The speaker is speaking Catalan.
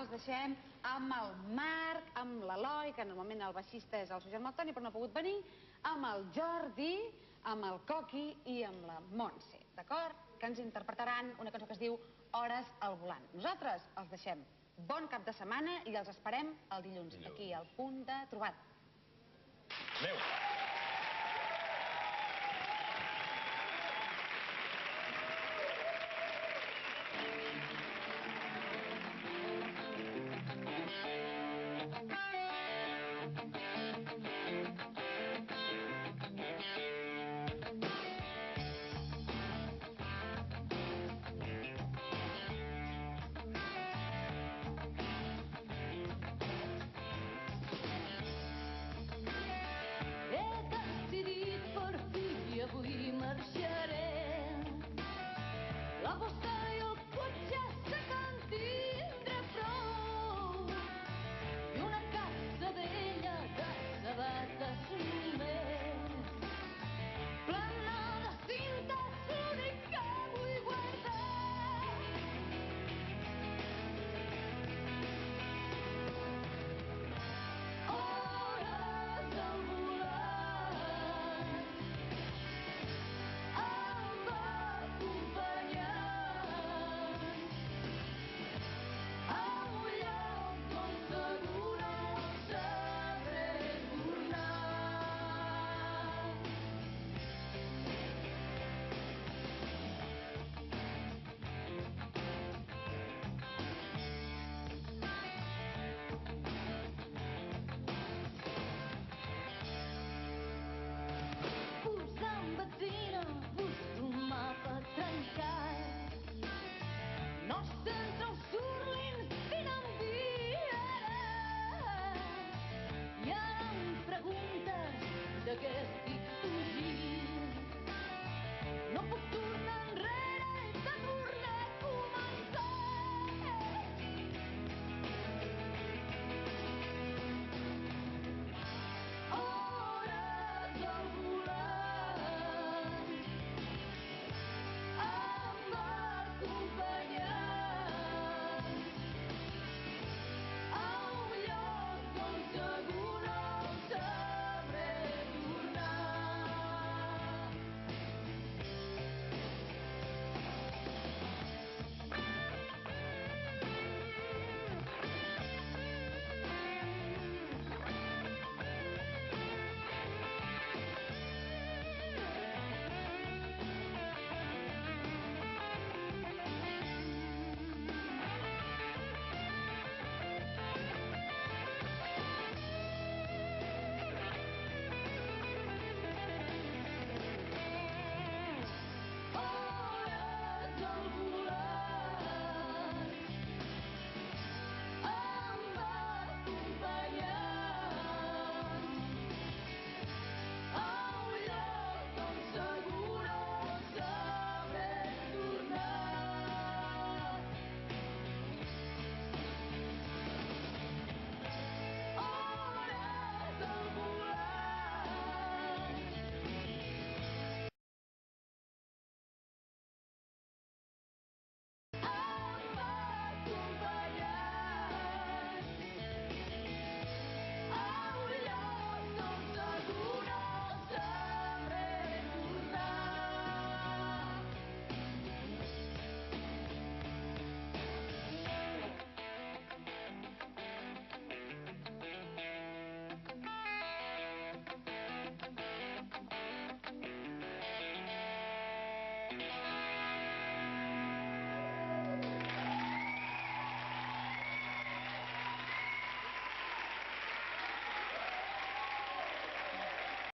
els deixem amb el Marc, amb l'Eloi, que normalment el baixista és el seu germà Toni, però no ha pogut venir, amb el Jordi, amb el Coqui i amb la Montse, d'acord? Que ens interpretaran una cançó que es diu Hores al volant. Nosaltres els deixem bon cap de setmana i els esperem el dilluns, aquí al Punt de Trobat. Adéu.